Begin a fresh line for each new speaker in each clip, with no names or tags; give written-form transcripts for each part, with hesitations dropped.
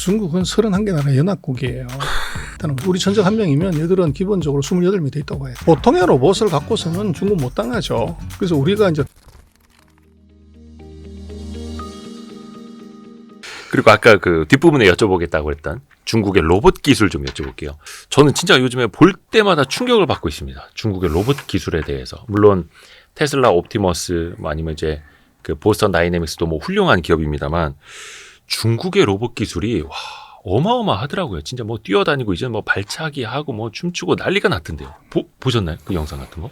중국은 31개 나라 연합국이에요. 일단 우리 전적 한 명이면 얘들은 기본적으로 28명이 돼 있다고 해요. 보통의 로봇을 갖고서는 중국 못 당하죠. 그래서 우리가 이제
그리고 아까 그 뒷부분에 여쭤보겠다고 했던 중국의 로봇 기술 좀 여쭤볼게요. 저는 진짜 요즘에 볼 때마다 충격을 받고 있습니다. 중국의 로봇 기술에 대해서. 물론 테슬라, 옵티머스, 뭐 아니면 이제 그 보스턴 다이내믹스도 뭐 훌륭한 기업입니다만 중국의 로봇 기술이 와 어마어마하더라고요. 진짜 뭐 뛰어다니고 이제 뭐 발차기 하고 뭐 춤추고 난리가 났던데요. 보셨나요? 그 영상 같은 거?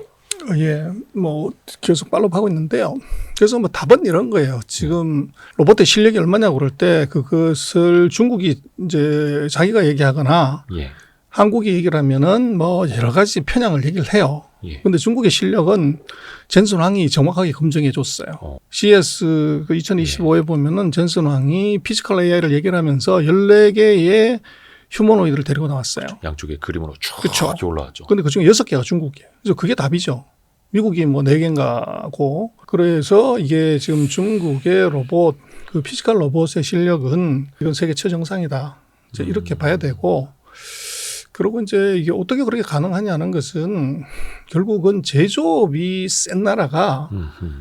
예, 뭐 계속 팔로우하고 있는데요. 그래서 뭐 답은 이런 거예요. 지금 로봇의 실력이 얼마냐고 그럴 때 그것을 중국이 이제 자기가 얘기하거나
예.
한국이 얘기를 하면은 뭐 여러 가지 편향을 얘기를 해요.
예.
근데 중국의 실력은 젠슨 황이 정확하게 검증해 줬어요. CS 그 2025에 보면은 젠슨 황이 피지컬 AI를 얘기를 하면서 14개의 휴머노이드를 데리고 나왔어요.
양쪽에 그림으로 쭉
그쵸.
이렇게 올라왔죠.
근데 그중에 6개가 중국이에요. 그래서 그게 답이죠. 미국이 뭐 4개인가고. 그래서 이게 지금 중국의 로봇, 그 피지컬 로봇의 실력은 이건 세계 최정상이다. 이제 이렇게 봐야 되고. 그리고 이제 이게 어떻게 그렇게 가능하냐는 것은 결국은 제조업이 센 나라가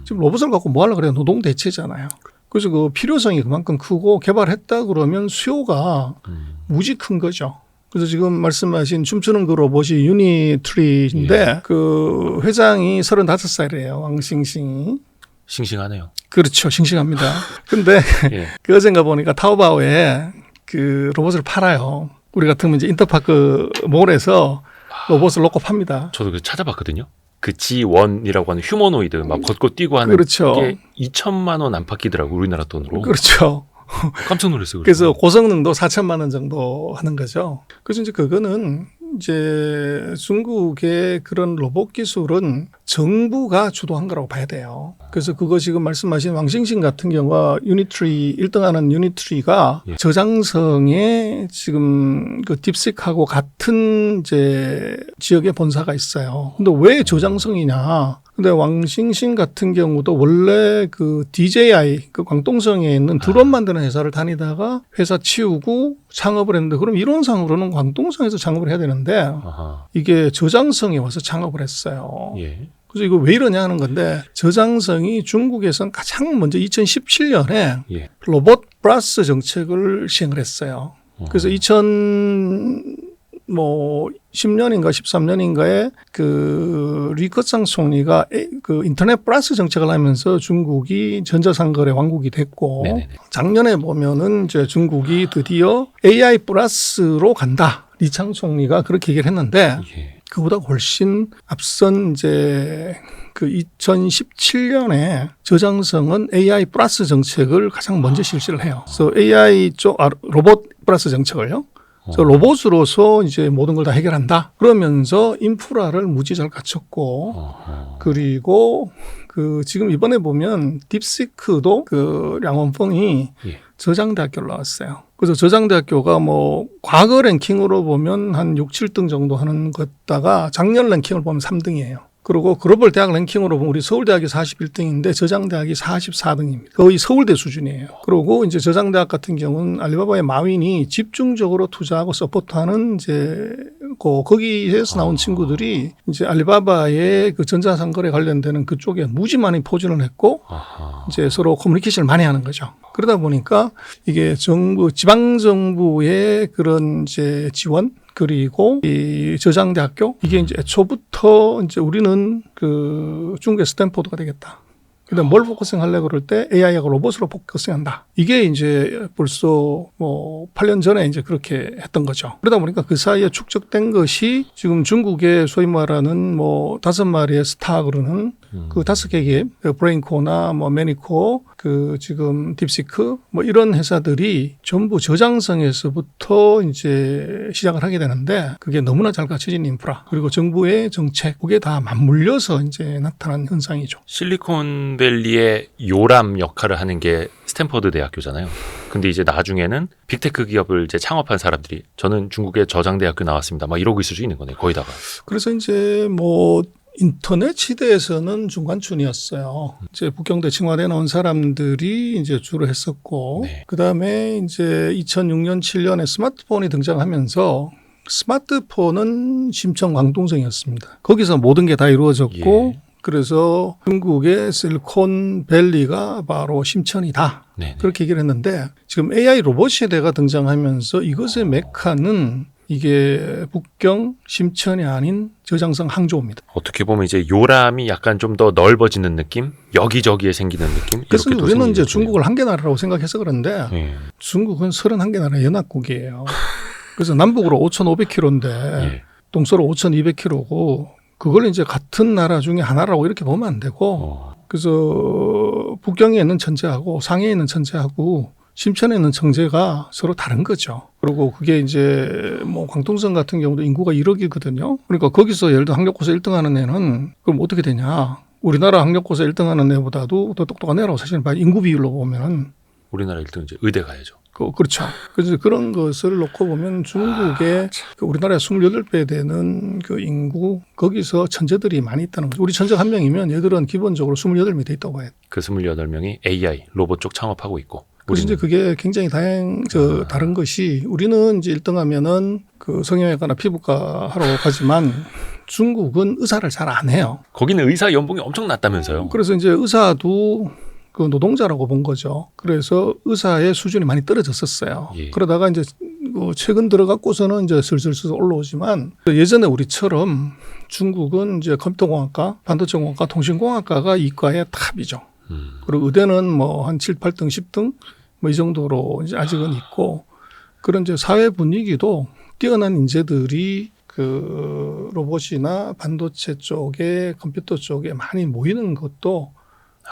지금 로봇을 갖고 뭐 하려고 그래요? 노동 대체잖아요. 그래서 그 필요성이 그만큼 크고 개발했다 그러면 수요가 무지 큰 거죠. 그래서 지금 말씀하신 춤추는 그 로봇이 유니트리인데
예.
그 회장이 35살이에요. 왕싱싱이.
싱싱하네요.
그렇죠. 싱싱합니다. 근데
예.
그 어젠가 보니까 타오바오에 그 로봇을 팔아요. 우리 같으면 이제 인터파크 몰에서 로봇을 놓고 팝니다.
저도 그 찾아봤거든요. 그 G1이라고 하는 휴머노이드 막 걷고 뛰고 하는
그렇죠.
게 2천만 원 안팎이더라고 우리나라 돈으로.
그렇죠.
깜짝 놀랐어요.
그래서 고성능도 4천만 원 정도 하는 거죠. 그래서 이제 그거는 이제 중국의 그런 로봇 기술은 정부가 주도한 거라고 봐야 돼요. 그래서 그거 지금 말씀하신 왕싱싱 같은 경우가 유니트리 1등하는 유니트리가
예.
저장성에 지금 그 딥식하고 같은 이제 지역에 본사가 있어요. 근데 왜 저장성이냐? 근데 왕싱싱 같은 경우도 원래 그 DJI 그 광동성에 있는 드론 만드는 회사를 다니다가 회사 치우고 창업을 했는데 그럼 이론상으로는 광동성에서 창업을 해야 되는데
아하.
이게 저장성에 와서 창업을 했어요.
예.
그래서 이거 왜 이러냐 하는 건데 저장성이 중국에선 가장 먼저 2017년에
예.
로봇 플러스 정책을 시행을 했어요. 그래서 10년인가 13년인가에 그 리커창 총리가 그 인터넷 플러스 정책을 하면서 중국이 전자상거래 왕국이 됐고
네네네.
작년에 보면은 이제 중국이 드디어 AI 플러스로 간다. 리창 총리가 그렇게 얘기를 했는데
예.
그보다 훨씬 앞선 이제 그 2017년에 저장성은 AI 플러스 정책을 가장 먼저 실시를 해요. 그래서 AI 쪽 로봇 플러스 정책을요. 그래서 로봇으로서 이제 모든 걸 다 해결한다. 그러면서 인프라를 무지 잘 갖췄고 그리고 그 지금 이번에 보면 딥시크도 그 량원펑이
예.
저장대학교를 나왔어요. 그래서 저장대학교가 뭐 과거 랭킹으로 보면 한 6, 7등 정도 하는 것다가 작년 랭킹을 보면 3등이에요. 그리고 글로벌 대학 랭킹으로 보면 우리 서울대학이 41등인데 저장대학이 44등입니다. 거의 서울대 수준이에요. 그리고 이제 저장대학 같은 경우는 알리바바의 마윈이 집중적으로 투자하고 서포트하는 이제 거기에서 나온 친구들이 이제 알리바바의 그 전자상거래 관련되는 그쪽에 무지 많이 포진을 했고
아하.
이제 서로 커뮤니케이션을 많이 하는 거죠. 그러다 보니까 이게 정부, 지방정부의 그런 이제 지원 그리고 이 저장대학교 이게 이제 애초부터 이제 우리는 그 중국의 스탠포드가 되겠다. 근데 뭘 포커싱 하려고 그럴 때 AI하고 로봇으로 포커싱 한다. 이게 이제 벌써 뭐 8년 전에 이제 그렇게 했던 거죠. 그러다 보니까 그 사이에 축적된 것이 지금 중국의 소위 말하는 뭐 5마리의 스타 그러는 그 5개 기업, 브레인코나 뭐 매니코, 그 지금 딥시크 뭐 이런 회사들이 전부 저장성에서부터 이제 시작을 하게 되는데 그게 너무나 잘 갖춰진 인프라 그리고 정부의 정책 그게 다 맞물려서 이제 나타난 현상이죠.
실리콘밸리의 요람 역할을 하는 게 스탠퍼드 대학교잖아요. 근데 이제 나중에는 빅테크 기업을 이제 창업한 사람들이 저는 중국의 저장대학교 나왔습니다. 막 이러고 있을 수 있는 거네. 거의 다가.
그래서 이제 뭐 인터넷 시대에서는 중간춘이었어요. 이제 북경대 칭화대 나온 사람들이 이제 주로 했었고,
네.
그 다음에 이제 2006년, 7년에 스마트폰이 등장하면서 스마트폰은 심청 광동성이었습니다. 거기서 모든 게 다 이루어졌고,
예.
그래서 중국의 실리콘밸리가 바로 심천이다.
네.
그렇게 얘기를 했는데 지금 AI 로봇 시대가 등장하면서 이것의 메카는 이게 북경 심천이 아닌 저장성 항저우입니다.
어떻게 보면 이제 요람이 약간 좀 더 넓어지는 느낌, 여기저기에 생기는 느낌.
그래서
이렇게 또
우리는 이제
생기는
중국을 한 개 나라라고 생각해서 그런데
예.
중국은 31개 나라 연합국이에요. 그래서 남북으로 5,500km인데
예.
동서로 5,200km고 그걸 이제 같은 나라 중에 하나라고 이렇게 보면 안 되고 그래서 북경에 있는 천재하고 상해에 있는 천재하고 심천에 있는 천재가 서로 다른 거죠. 그리고 그게 이제 뭐 광통성 같은 경우도 인구가 1억이거든요. 그러니까 거기서 예를 들어 학력고사 1등하는 애는 그럼 어떻게 되냐? 우리나라 학력고사 1등하는 애보다도 더 똑똑한 애라고 사실은 인구 비율로 보면은
우리나라 1등 이제 의대 가야죠.
그렇죠. 그래서 그런 것을 놓고 보면 중국의 그 우리나라의 28배 되는 그 인구 거기서 천재들이 많이 있다는 거죠. 우리 천재 한 명이면 얘들은 기본적으로 28명이 돼 있다고 해요.
그 28명이 AI 로봇 쪽 창업하고 있고.
그래서 이제 그게 굉장히 다른 것이 우리는 이제 1등하면은 그 성형외과나 피부과 하러 가지만 중국은 의사를 잘 안 해요.
거기는 의사 연봉이 엄청 낮다면서요.
그래서 이제 의사도 그 노동자라고 본 거죠. 그래서 의사의 수준이 많이 떨어졌었어요.
예.
그러다가 이제 최근 들어갖고서는 이제 슬슬 올라오지만 예전에 우리처럼 중국은 이제 컴퓨터공학과, 반도체공학과, 통신공학과가 이과의 탑이죠. 그리고 의대는 뭐 한 7, 8등, 10등 뭐 이 정도로 이제 아직은 있고 그런 이제 사회 분위기도 뛰어난 인재들이 그 로봇이나 반도체 쪽에 컴퓨터 쪽에 많이 모이는 것도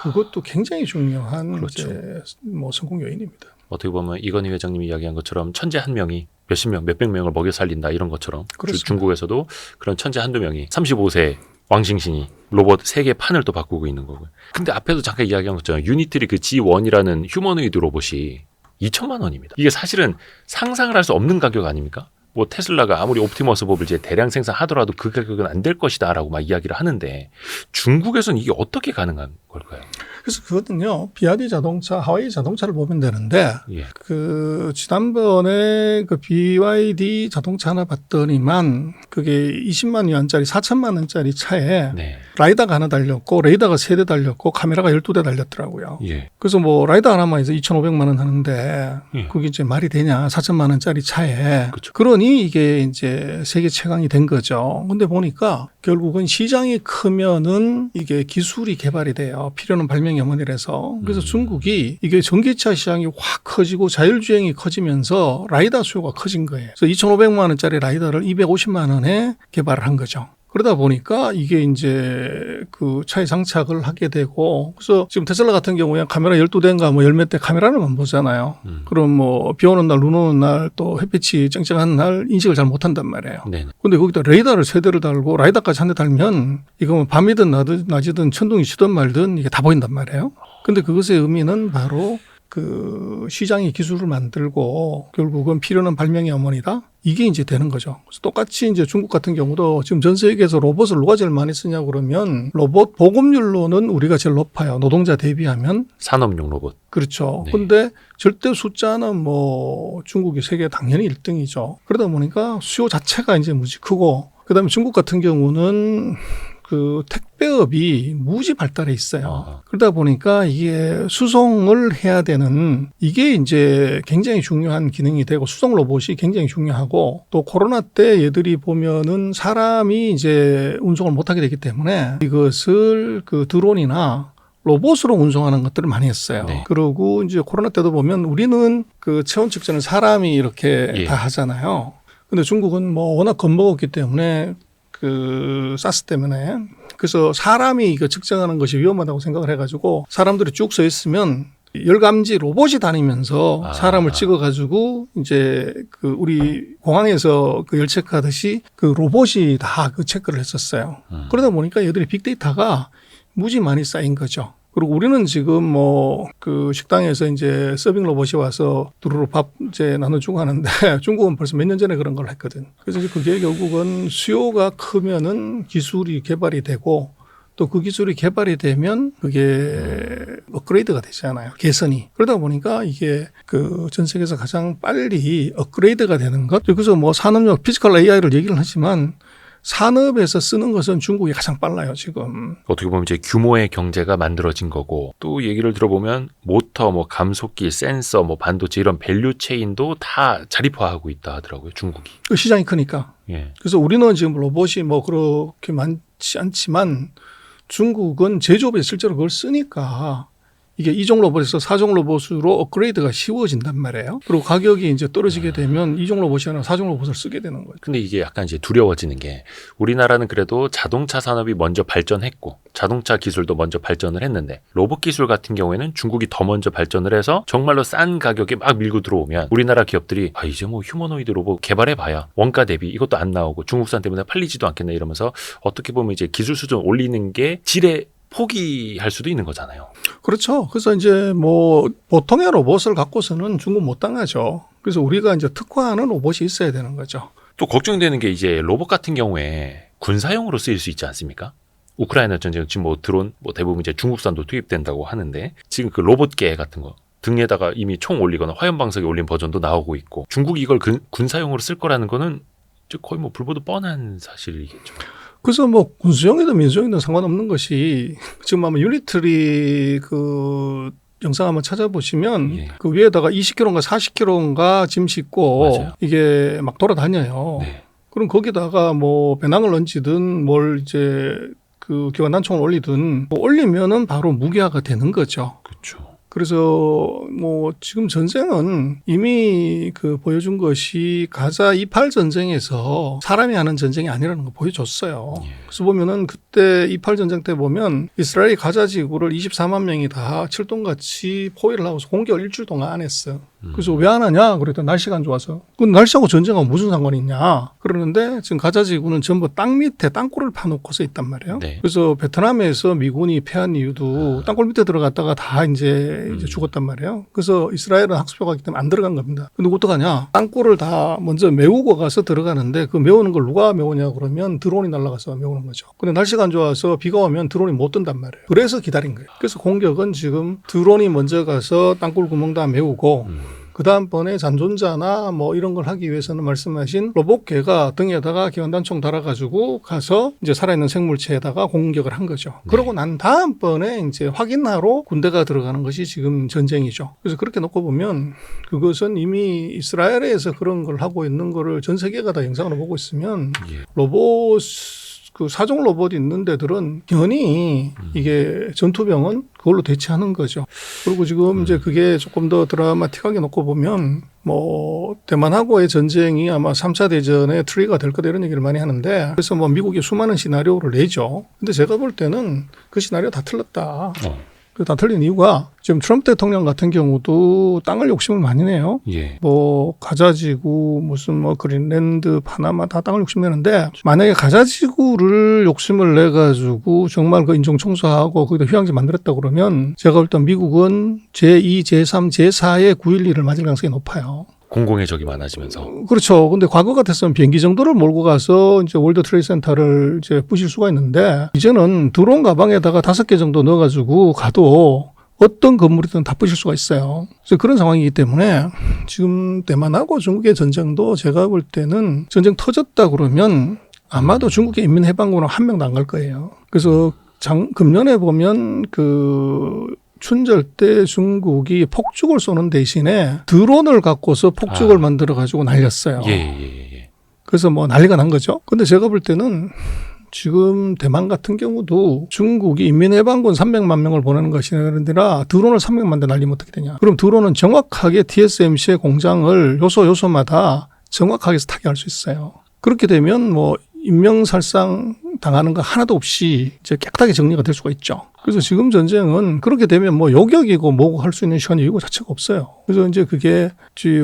그것도 굉장히 중요한
그렇죠.
이제 뭐 성공 요인입니다.
어떻게 보면 이건희 회장님이 이야기한 것처럼 천재 한 명이 몇십 명, 몇백 명을 먹여 살린다 이런 것처럼
그렇습니다.
중국에서도 그런 천재 한두 명이 35세 왕싱싱이 로봇 세계 판을 또 바꾸고 있는 거고요. 근데 앞에도 잠깐 이야기한 것처럼 유니트리 그 G1이라는 휴머노이드 로봇이 2천만 원입니다. 이게 사실은 상상을 할 수 없는 가격 아닙니까? 뭐 테슬라가 아무리 옵티머스 법을 이제 대량 생산하더라도 그 가격은 안 될 것이다라고 막 이야기를 하는데 중국에서는 이게 어떻게 가능한 걸까요?
그래서 그거는요, 비아디 자동차, 하와이 자동차를 보면 되는데,
예.
그, 지난번에 그 BYD 자동차 하나 봤더니만, 그게 20만 위안짜리, 4천만 원짜리 차에
네.
라이다가 하나 달렸고, 레이더가 3대 달렸고, 카메라가 12대 달렸더라고요.
예.
그래서 뭐, 라이더 하나만 이제 2,500만 원 하는데,
예.
그게 이제 말이 되냐, 4천만 원짜리 차에.
그렇죠.
그러니 이게 이제 세계 최강이 된 거죠. 근데 보니까 결국은 시장이 크면은 이게 기술이 개발이 돼요. 필요는 발명이 어머니라서. 그래서 중국이 이게 전기차 시장이 확 커지고 자율주행이 커지면서 라이더 수요가 커진 거예요. 그래서 2,500만 원짜리 라이더를 250만 원에 개발을 한 거죠. 그러다 보니까 이게 이제 그 차에 장착을 하게 되고 그래서 지금 테슬라 같은 경우에 카메라 12대인가 뭐 10몇 대 카메라를만 보잖아요. 그럼 뭐 비 오는 날, 눈 오는 날 또 햇빛이 쨍쨍한 날 인식을 잘 못한단 말이에요.
네.
근데 거기다 레이더를 3대를 달고 라이더까지 한 대 달면 이거 뭐 밤이든 낮이든 천둥이 치든 말든 이게 다 보인단 말이에요. 근데 그것의 의미는 바로 그 시장이 기술을 만들고 결국은 필요는 발명의 어머니다. 이게 이제 되는 거죠. 그래서 똑같이 이제 중국 같은 경우도 지금 전 세계에서 로봇을 누가 제일 많이 쓰냐고 그러면 로봇 보급률로는 우리가 제일 높아요. 노동자 대비하면.
산업용 로봇.
그렇죠.
네.
근데 절대 숫자는 뭐 중국이 세계 당연히 1등이죠. 그러다 보니까 수요 자체가 이제 무지 크고 그다음에 중국 같은 경우는 그 택배업이 무지 발달해 있어요. 그러다 보니까 이게 수송을 해야 되는 이게 이제 굉장히 중요한 기능이 되고 수송 로봇이 굉장히 중요하고 또 코로나 때 얘들이 보면은 사람이 이제 운송을 못하게 되기 때문에 이것을 그 드론이나 로봇으로 운송하는 것들을 많이 했어요.
네.
그리고 이제 코로나 때도 보면 우리는 그 체온 측정을 사람이 이렇게
예.
다 하잖아요. 근데 중국은 뭐 워낙 겁먹었기 때문에 그 사스 때문에 그래서 사람이 이거 측정하는 것이 위험하다고 생각을 해가지고 사람들이 쭉 서 있으면 열감지 로봇이 다니면서 사람을 찍어가지고 이제 그 우리 공항에서 그 열 체크하듯이 그 로봇이 다 그 체크를 했었어요. 그러다 보니까 얘들이 빅데이터가 무지 많이 쌓인 거죠. 그리고 우리는 지금 뭐 그 식당에서 이제 서빙 로봇이 와서 두루루 밥 이제 나눠주고 하는데 중국은 벌써 몇 년 전에 그런 걸 했거든. 그래서 이제 그게 결국은 수요가 크면은 기술이 개발이 되고 또 그 기술이 개발이 되면 그게 업그레이드가 되잖아요. 개선이. 그러다 보니까 이게 그 전 세계에서 가장 빨리 업그레이드가 되는 것. 그래서 뭐 산업용 피지컬 AI를 얘기를 하지만 산업에서 쓰는 것은 중국이 가장 빨라요, 지금.
어떻게 보면 이제 규모의 경제가 만들어진 거고 또 얘기를 들어보면 모터, 뭐 감속기, 센서, 뭐 반도체 이런 밸류 체인도 다 자립화하고 있다 하더라고요, 중국이.
그 시장이 크니까.
예.
그래서 우리는 지금 로봇이 뭐 그렇게 많지 않지만 중국은 제조업에 실제로 그걸 쓰니까 이게 2종 로봇에서 4종 로봇으로 업그레이드가 쉬워진단 말이에요. 그리고 가격이 이제 떨어지게 되면 2종 로봇이 아니라 4종 로봇을 쓰게 되는 거예요.
근데 이게 약간 이제 두려워지는 게 우리나라는 그래도 자동차 산업이 먼저 발전했고 자동차 기술도 먼저 발전을 했는데 로봇 기술 같은 경우에는 중국이 더 먼저 발전을 해서 정말로 싼 가격에 막 밀고 들어오면 우리나라 기업들이 이제 뭐 휴머노이드 로봇 개발해봐야 원가 대비 이것도 안 나오고 중국산 때문에 팔리지도 않겠네 이러면서 어떻게 보면 이제 기술 수준 올리는 게 질에 포기할 수도 있는 거잖아요.
그렇죠. 그래서 이제 뭐 보통의 로봇을 갖고서는 중국 못 당하죠. 그래서 우리가 이제 특화하는 로봇이 있어야 되는 거죠.
또 걱정되는 게 이제 로봇 같은 경우에 군사용으로 쓰일 수 있지 않습니까? 우크라이나 전쟁 지금 뭐 드론 뭐 대부분 이제 중국산도 투입된다고 하는데 지금 그 로봇계 같은 거 등에다가 이미 총 올리거나 화염 방석에 올린 버전도 나오고 있고 중국이 이걸 군사용으로 쓸 거라는 거는 거의 뭐 불보듯 뻔한 사실이겠죠.
그래서 뭐 군수용이든 민수용이든 상관없는 것이 지금 아마 유니트리 그 영상 한번 찾아보시면
예.
그 위에다가 20kg인가 40kg인가 짐 싣고
맞아요.
이게 막 돌아다녀요.
네.
그럼 거기다가 뭐 배낭을 얹이든 뭘 이제 그 기관 단총을 올리든 뭐 올리면은 바로 무기화가 되는 거죠.
그렇죠.
그래서 뭐 지금 전쟁은 이미 그 보여준 것이 가자 28 전쟁에서 사람이 하는 전쟁이 아니라는 거 보여줬어요.
예.
그래서 보면은 그때 28 전쟁 때 보면 이스라엘이 가자 지구를 24만 명이 다 철동같이 포위를 하고서 공격을 일주일 동안 안 했어. 그래서 왜 안 하냐? 그랬더니 날씨가 안 좋아서. 그 날씨하고 전쟁하고 무슨 상관이 있냐? 그러는데 지금 가자 지구는 전부 땅 밑에 땅굴을 파놓고서 있단 말이에요.
네.
그래서 베트남에서 미군이 패한 이유도 땅굴 밑에 들어갔다가 다 이제 죽었단 말이에요. 그래서 이스라엘은 학습효가 있기 때문에 안 들어간 겁니다. 근데 어떡하냐? 땅굴을 다 먼저 메우고 가서 들어가는데 그 메우는 걸 누가 메우냐 그러면 드론이 날아가서 메우는 거죠. 근데 날씨가 안 좋아서 비가 오면 드론이 못 뜬단 말이에요. 그래서 기다린 거예요. 그래서 공격은 지금 드론이 먼저 가서 땅굴 구멍 다 메우고 그 다음번에 잔존자나 뭐 이런 걸 하기 위해서는 말씀하신 로봇개가 등에다가 기관단총 달아가지고 가서 이제 살아있는 생물체에다가 공격을 한 거죠.
네.
그러고 난 다음번에 이제 확인하러 군대가 들어가는 것이 지금 전쟁이죠. 그래서 그렇게 놓고 보면 그것은 이미 이스라엘에서 그런 걸 하고 있는 거를 전 세계가 다 영상으로 보고 있으면
예.
로봇 그 사종 로봇이 있는 데들은 연히 이게 전투병은 그걸로 대체하는 거죠. 그리고 지금 이제 그게 조금 더 드라마틱하게 놓고 보면 뭐 대만하고의 전쟁이 아마 3차 대전의 트리거가 될 거다 이런 얘기를 많이 하는데 그래서 뭐 미국이 수많은 시나리오를 내죠. 근데 제가 볼 때는 그 시나리오 다 틀렸다. 다 틀린 이유가 지금 트럼프 대통령 같은 경우도 땅을 욕심을 많이 내요.
예.
뭐 가자지구 무슨 뭐 그린랜드 파나마 다 땅을 욕심내는데 만약에 가자지구를 욕심을 내 가지고 정말 그 인종 청소하고 거기다 휴양지 만들었다 그러면 제가 볼 때 미국은 제2, 제3, 제4의 9.11을 맞을 가능성이 높아요.
공공의 적이 많아지면서.
그렇죠. 근데 과거 같았으면 비행기 정도를 몰고 가서 이제 월드 트레이드 센터를 이제 부실 수가 있는데 이제는 드론 가방에다가 5개 정도 넣어가지고 가도 어떤 건물이든 다 부실 수가 있어요. 그래서 그런 상황이기 때문에 지금 대만하고 중국의 전쟁도 제가 볼 때는 전쟁 터졌다 그러면 아마도 중국의 인민해방군은 한 명도 안 갈 거예요. 그래서 금년에 보면 춘절 때 중국이 폭죽을 쏘는 대신에 드론을 갖고서 폭죽을 만들어가지고 날렸어요.
예.
그래서 뭐 난리가 난 거죠. 근데 제가 볼 때는 지금 대만 같은 경우도 중국이 인민해방군 300만 명을 보내는 것이 아니라 드론을 300만 대 날리면 어떻게 되냐. 그럼 드론은 정확하게 TSMC의 공장을 요소마다 정확하게 타격할 수 있어요. 그렇게 되면 뭐 인명살상 당하는 거 하나도 없이 이제 깨끗하게 정리가 될 수가 있죠. 그래서 지금 전쟁은 그렇게 되면 뭐 요격이고 뭐고 할 수 있는 시간이 이거 자체가 없어요. 그래서 이제 그게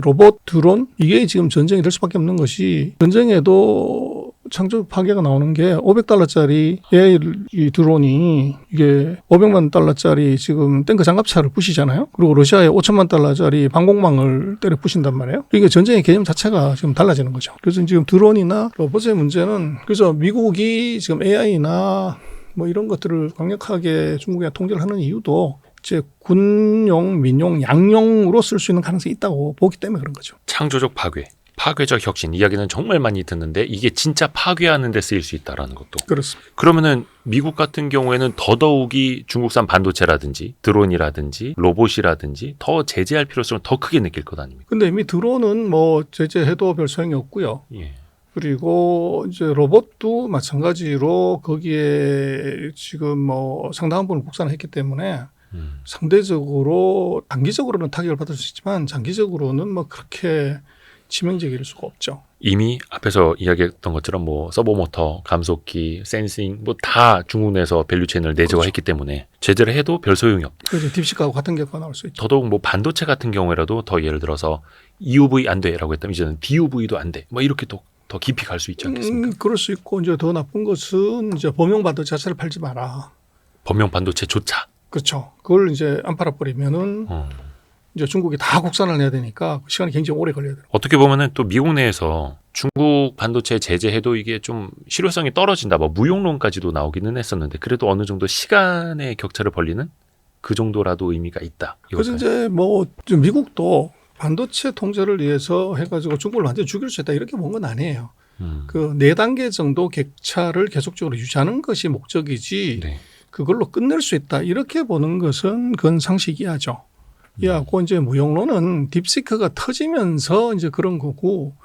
로봇, 드론 이게 지금 전쟁이 될 수밖에 없는 것이 전쟁에도 창조 파괴가 나오는 게 $500짜리 AI 이 드론이 이게 $500만 지금 탱크 장갑차를 부시잖아요. 그리고 러시아에 $5천만 방공망을 때려 부신단 말이에요. 그러니까 전쟁의 개념 자체가 지금 달라지는 거죠. 그래서 지금 드론이나 로봇의 문제는 그래서 미국이 지금 AI나 뭐 이런 것들을 강력하게 중국에 통제를 하는 이유도 이제 군용, 민용, 양용으로 쓸 수 있는 가능성이 있다고 보기 때문에 그런 거죠.
창조적 파괴, 파괴적 혁신 이야기는 정말 많이 듣는데 이게 진짜 파괴하는 데 쓰일 수 있다라는 것도.
그렇습니다.
그러면은 미국 같은 경우에는 더더욱이 중국산 반도체라든지 드론이라든지 로봇이라든지 더 제재할 필요성을 더 크게 느낄 것 아닙니까?
근데 이미 드론은 뭐 제재해도 별 소용이 없고요.
예.
그리고 이제 로봇도 마찬가지로 거기에 지금 뭐 상당한 부분을 국산화했기 때문에 상대적으로 단기적으로는 타격을 받을 수 있지만 장기적으로는 뭐 그렇게 치명적일 수가 없죠.
이미 앞에서 이야기했던 것처럼 뭐 서버모터, 감속기, 센싱 뭐 다 중국 내에서 밸류체인을 내재화했기 때문에 제재를 해도 별 소용이 없다.
그래서 딥시크하고 같은 결과가 나올 수 있죠.
더더욱 뭐 반도체 같은 경우에라도 더 예를 들어서 EUV 안 돼라고 했다면 이제는 DUV도 안 돼. 뭐 이렇게 더 깊이 갈 수 있지 않겠습니까?
그럴 수 있고 이제 더 나쁜 것은 이제 범용 반도체 자체를 팔지 마라.
범용 반도체조차.
그렇죠. 그걸 이제 안 팔아버리면은 이제 중국이 다 국산을 내야 되니까 시간이 굉장히 오래 걸려야 돼요.
어떻게 보면은 또 미국 내에서 중국 반도체 제재해도 이게 좀 실효성이 떨어진다. 뭐 무용론까지도 나오기는 했었는데 그래도 어느 정도 시간의 격차를 벌리는 그 정도라도 의미가 있다.
그래서 이제 뭐 미국도 반도체 통제를 위해서 해가지고 중국을 완전히 죽일 수 있다 이렇게 본 건 아니에요. 그 4단계 정도 격차를 계속적으로 유지하는 것이 목적이지
네.
그걸로 끝낼 수 있다 이렇게 보는 것은 그건 상식이야죠. 이하고 이제 무용론은 딥시크가 터지면서 이제 그런 거고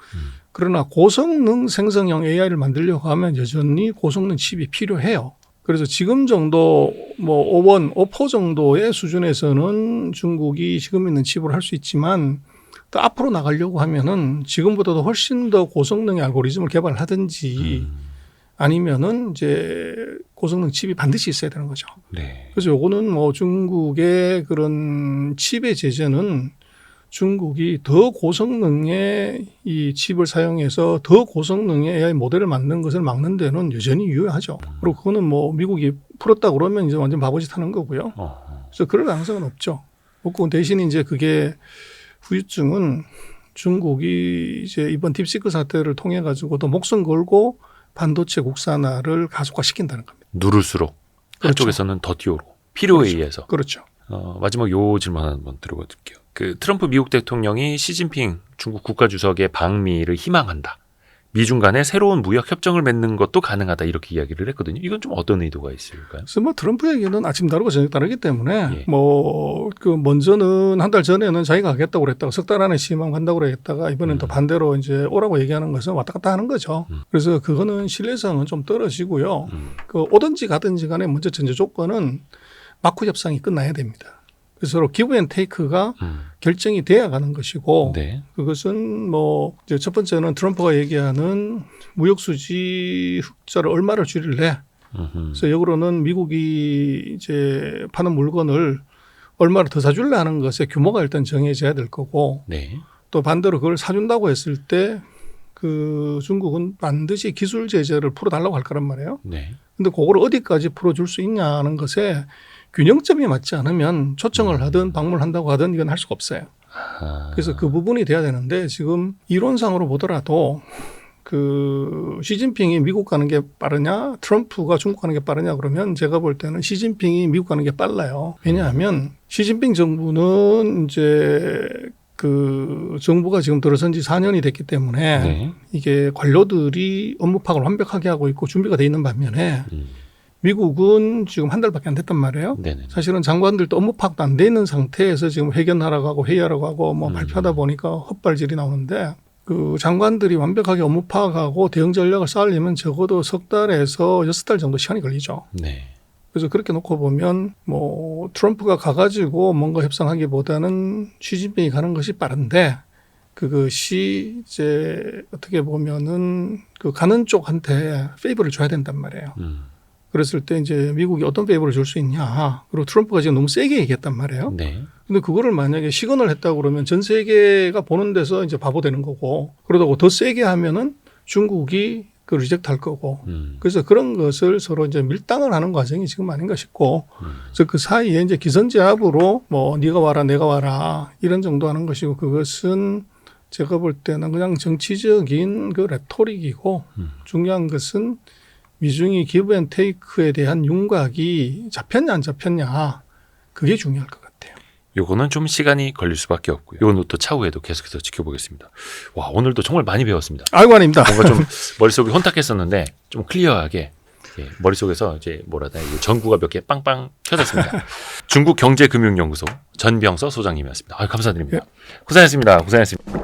그러나 고성능 생성형 AI를 만들려고 하면 여전히 고성능 칩이 필요해요. 그래서 지금 정도 뭐 5포 정도의 수준에서는 중국이 지금 있는 칩으로 할 수 있지만 또 앞으로 나가려고 하면은 지금보다도 훨씬 더 고성능의 알고리즘을 개발하든지 아니면은 이제 고성능 칩이 반드시 있어야 되는 거죠.
네.
그래서 요거는 뭐 중국의 그런 칩의 제재는 중국이 더 고성능의 이 칩을 사용해서 더 고성능의 AI 모델을 만드는 것을 막는 데는 여전히 유효하죠. 그리고 그거는 뭐 미국이 풀었다 그러면 이제 완전 바보짓 하는 거고요. 그래서 그럴 가능성은 없죠. 없고 대신 이제 그게 후유증은 중국이 이제 이번 딥시크 사태를 통해 가지고도 목숨 걸고 반도체 국산화를 가속화시킨다는 겁니다.
누를수록
그렇죠.
한쪽에서는 더 뛰어오르고 필요에
그렇죠.
의해서.
그렇죠.
마지막 요 질문 한번 드려볼게요. 그 트럼프 미국 대통령이 시진핑 중국 국가주석의 방미를 희망한다. 미중 간에 새로운 무역 협정을 맺는 것도 가능하다 이렇게 이야기를 했거든요. 이건 좀 어떤 의도가 있을까요?
그래서 뭐 트럼프 얘기는 아침 다르고 저녁 다르기 때문에
예.
뭐 그 먼저는 한 달 전에는 자기가 가겠다고 그랬다가 석 달 안에 시임하면 간다고 그랬다가 이번엔 또 반대로 이제 오라고 얘기하는 것은 왔다 갔다 하는 거죠. 그래서 그거는 신뢰성은 좀 떨어지고요. 그 오든지 가든지 간에 먼저 전제 조건은 마쿠 협상이 끝나야 됩니다. 그래서 서로 기브 앤 테이크가 결정이 돼야 가는 것이고
네.
그것은 뭐 이제 첫 번째는 트럼프가 얘기하는 무역 수지 흑자를 얼마를 줄일래. 그래서 역으로는 미국이 이제 파는 물건을 얼마를 더 사줄래 하는 것의 규모가 일단 정해져야 될 거고
네.
또 반대로 그걸 사준다고 했을 때 그 중국은 반드시 기술 제재를 풀어달라고 할 거란 말이에요.
네.
근데 그걸 어디까지 풀어줄 수 있냐 하는 것에 균형점이 맞지 않으면 초청을 하든 방문한다고 하든 이건 할 수가 없어요. 그래서 그 부분이 돼야 되는데 지금 이론상으로 보더라도 그 시진핑이 미국 가는 게 빠르냐 트럼프가 중국 가는 게 빠르냐 그러면 제가 볼 때는 시진핑이 미국 가는 게 빨라요. 왜냐하면 시진핑 정부는 이제 그 정부가 지금 들어선 지 4년이 됐기 때문에
네.
이게 관료들이 업무 파악을 완벽하게 하고 있고 준비가 돼 있는 반면에 미국은 지금 한 달밖에 안 됐단 말이에요.
네네.
사실은 장관들도 업무 파악도 안 돼 있는 상태에서 지금 회견하러 가고 회의하러 가고 뭐 발표하다 보니까 헛발질이 나오는데 그 장관들이 완벽하게 업무 파악하고 대응 전략을 쌓으려면 적어도 석 달에서 6달 정도 시간이 걸리죠.
네.
그래서 그렇게 놓고 보면 뭐 트럼프가 가가지고 뭔가 협상하기보다는 시진핑이 가는 것이 빠른데 그것이 이제 어떻게 보면은 그 가는 쪽한테 페이버를 줘야 된단 말이에요. 그랬을 때 이제 미국이 어떤 페이버를 줄 수 있냐. 그리고 트럼프가 지금 너무 세게 얘기했단 말이에요.
네.
근데 그거를 만약에 시건을 했다고 그러면 전 세계가 보는 데서 이제 바보 되는 거고 그러다가 더 세게 하면은 중국이 그 리젝트 할 거고. 그래서 그런 것을 서로 이제 밀당을 하는 과정이 지금 아닌가 싶고. 그래서 그 사이에 이제 기선제압으로 뭐 네가 와라 내가 와라 이런 정도 하는 것이고 그것은 제가 볼 때는 그냥 정치적인 그 레토릭이고 중요한 것은 미중이 기브 앤 테이크에 대한 윤곽이 잡혔냐 안 잡혔냐 그게 중요할 것 같아요.
요거는 좀 시간이 걸릴 수밖에 없고요. 요거는 또 차후에도 계속해서 지켜보겠습니다. 와, 오늘도 정말 많이 배웠습니다.
아이고 아닙니다.
뭔가 좀 머릿속이 혼탁했었는데 좀 클리어하게 머릿속에서 이제 뭐라다 전구가 몇 개 빵빵 켜졌습니다. 중국경제금융연구소 전병서 소장님이었습니다. 감사드립니다. 고생했습니다. 고생했습니다.